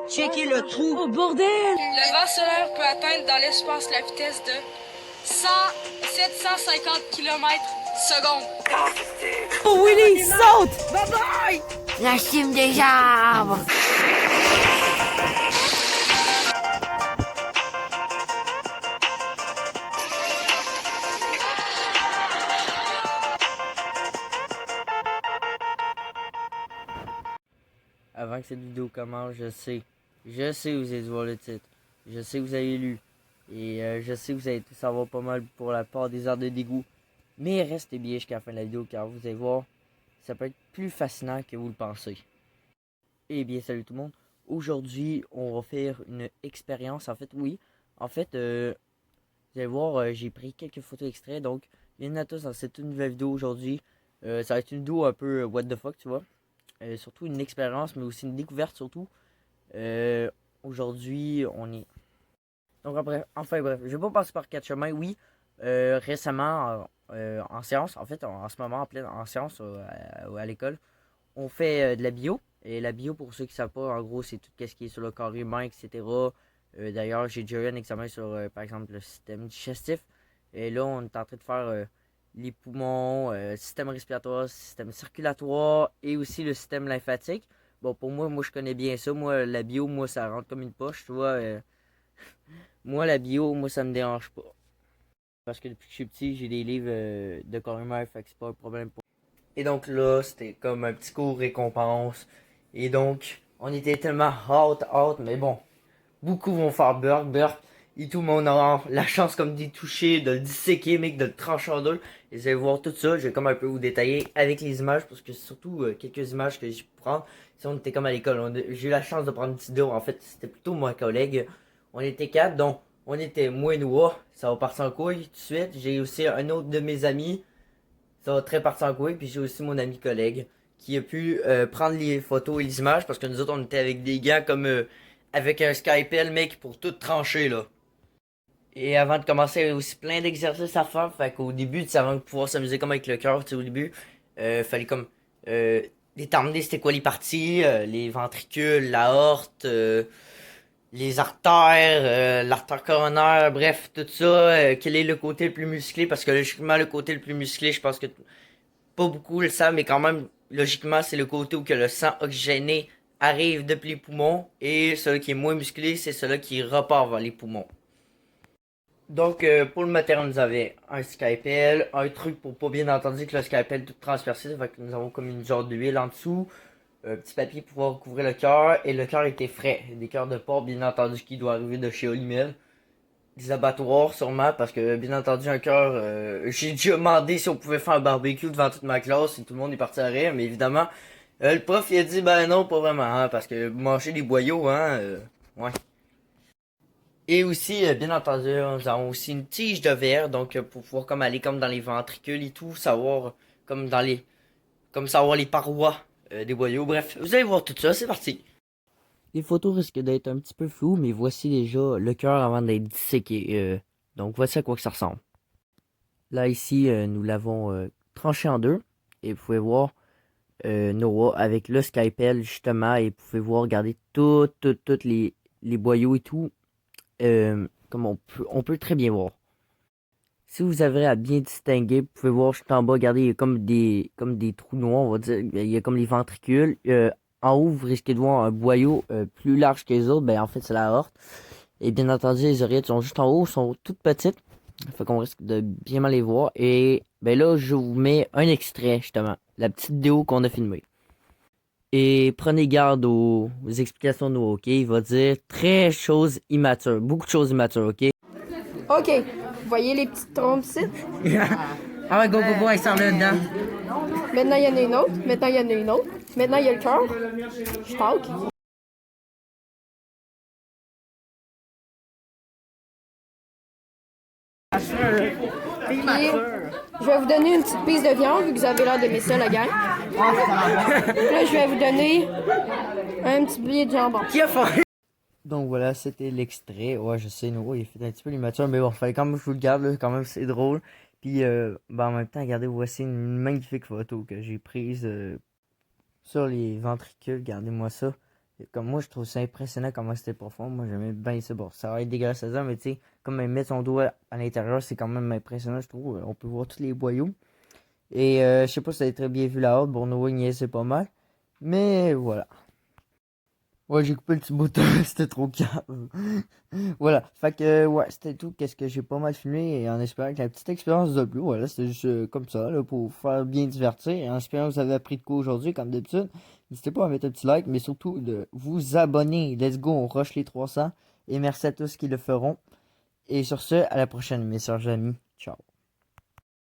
Checker le trou. Oh bordel! Le vent solaire peut atteindre dans l'espace la vitesse de 750 km/s. Oh Willy, saute! Bye bye! La cime des arbres! Avant que cette vidéo commence, je sais vous avez dû voir le titre, je sais que vous avez lu, et je sais que vous allez tout savoir pas mal pour la part des arts de dégoût, mais restez bien jusqu'à la fin de la vidéo car vous allez voir, ça peut être plus fascinant que vous le pensez. Et bien salut tout le monde, aujourd'hui on va faire une expérience, vous allez voir, j'ai pris quelques photos extraits, donc bienvenue à tous dans cette nouvelle vidéo aujourd'hui, ça va être une vidéo un peu what the fuck tu vois. Surtout une expérience, mais aussi une découverte surtout. Aujourd'hui, on est... Donc bref, je vais pas passer par quatre chemins. Oui, récemment, en séance, en ce moment, en séance à l'école, on fait de la bio. Et la bio, pour ceux qui ne savent pas, en gros, c'est tout ce qui est sur le corps humain, etc. D'ailleurs, j'ai déjà eu un examen sur, par exemple, le système digestif. Et là, on est en train de faire... les poumons, système respiratoire, système circulatoire et aussi le système lymphatique. Bon, pour moi je connais bien ça. Moi, la bio, ça rentre comme une poche, tu vois. Moi, la bio, ça me dérange pas. Parce que depuis que je suis petit, j'ai des livres de corps humain, fait que c'est pas un problème pour moi. Et donc là, c'était comme un petit cours récompense. Et donc, on était tellement hâte, mais bon, beaucoup vont faire burk. Et tout le monde aura la chance comme d'y toucher, de le disséquer, mec, de le trancher en deux. Et vous allez voir tout ça, je vais comme un peu vous détailler avec les images, parce que c'est surtout quelques images que j'ai pu prendre. Si on était comme à l'école, j'ai eu la chance de prendre une petite vidéo, en fait c'était plutôt mon collègue. On était quatre, donc on était moi et Noah, ça va partir en couille tout de suite. J'ai aussi un autre de mes amis, ça va très partir en couille, puis j'ai aussi mon ami collègue, qui a pu prendre les photos et les images, parce que nous autres on était avec des gants comme avec un scalpel, mec, pour tout trancher là. Et avant de commencer, il y avait aussi plein d'exercices à faire. Fait qu'au début, avant de pouvoir s'amuser comme avec le cœur, tu sais, au début, fallait comme déterminer c'était quoi les parties, les ventricules, l'aorte, les artères, l'artère coronaire, bref, tout ça. Quel est le côté le plus musclé? Parce que logiquement, le côté le plus musclé, je pense que pas beaucoup le savent, mais quand même, logiquement, c'est le côté où que le sang oxygéné arrive depuis les poumons. Et celui qui est moins musclé, c'est celui qui repart vers les poumons. Donc, pour le matériel, nous avons un scalpel, un truc pour pas bien entendu que le scalpel tout transpercé, fait que nous avons comme une genre d'huile en dessous, un petit papier pour pouvoir recouvrir le cœur, et le cœur était frais, des cœurs de porc bien entendu qui doit arriver de chez Olimel, des abattoirs sûrement, parce que bien entendu un cœur, j'ai déjà demandé si on pouvait faire un barbecue devant toute ma classe, et tout le monde est parti à rire, mais évidemment, le prof il a dit ben non pas vraiment, hein, parce que manger des boyaux, hein, ouais. Et aussi, bien entendu, nous avons aussi une tige de verre, donc pour pouvoir comme aller comme dans les ventricules et tout, savoir comme savoir les parois des boyaux. Bref, vous allez voir tout ça, c'est parti. Les photos risquent d'être un petit peu floues, mais voici déjà le cœur avant d'être disséqué. Donc voici à quoi que ça ressemble. Là ici, nous l'avons tranché en deux, et vous pouvez voir Noah avec le scalpel justement, et vous pouvez voir, regardez toutes les boyaux et tout. Comme on peut très bien voir. Si vous avez à bien distinguer, vous pouvez voir juste en bas, regardez, il y a comme des trous noirs, on va dire. Il y a comme les ventricules. En haut, vous risquez de voir un boyau plus large que les autres. Ben, en fait, c'est la aorte. Et bien entendu, les oreillettes sont juste en haut, sont toutes petites. Fait qu'on risque de bien mal les voir. Et ben là, je vous mets un extrait, justement. La petite vidéo qu'on a filmée. Et prenez garde aux explications de nous, ok? Il va dire très choses immatures, beaucoup de choses immatures, ok? Ok, vous voyez les petites trompes ici? Ah ouais, go, il s'en là dedans. Maintenant, il y en a une autre. Maintenant, il y en a une autre. Maintenant, il y a le cœur. Je talk. Puis, je vais vous donner une petite piste de viande, vu que vous avez l'air d'aimer ça, la gang. Là, je vais vous donner un petit billet de jambon. Qui a fait? Donc voilà, c'était l'extrait. Ouais, je sais, Noah, il fait un petit peu l'immature, mais bon, fallait quand même que je vous le garde, là, quand même, c'est drôle. Puis ben, en même temps, regardez, voici une magnifique photo que j'ai prise sur les ventricules. Regardez-moi ça. Et comme moi, je trouve ça impressionnant comment c'était profond. Moi, j'aimais bien ça. Bon, ça va être dégueulasse à ça, mais tu sais, comme elle met son doigt à l'intérieur, c'est quand même impressionnant, je trouve. On peut voir tous les boyaux. Et je sais pas si ça a été très bien vu la haute. Bon, Noah, c'est pas mal. Mais voilà. Ouais, j'ai coupé le petit bouton, c'était trop calme. Voilà, fait que, ouais, c'était tout. Qu'est-ce que j'ai pas mal filmé et en espérant que la petite expérience vous a plu. Voilà, c'était juste comme ça, là, pour faire bien divertir. Et en espérant que vous avez appris de quoi aujourd'hui, comme d'habitude. N'hésitez pas à mettre un petit like, mais surtout de vous abonner. Let's go, on rush les 300. Et merci à tous qui le feront. Et sur ce, à la prochaine, mes soeurs amis. Ciao.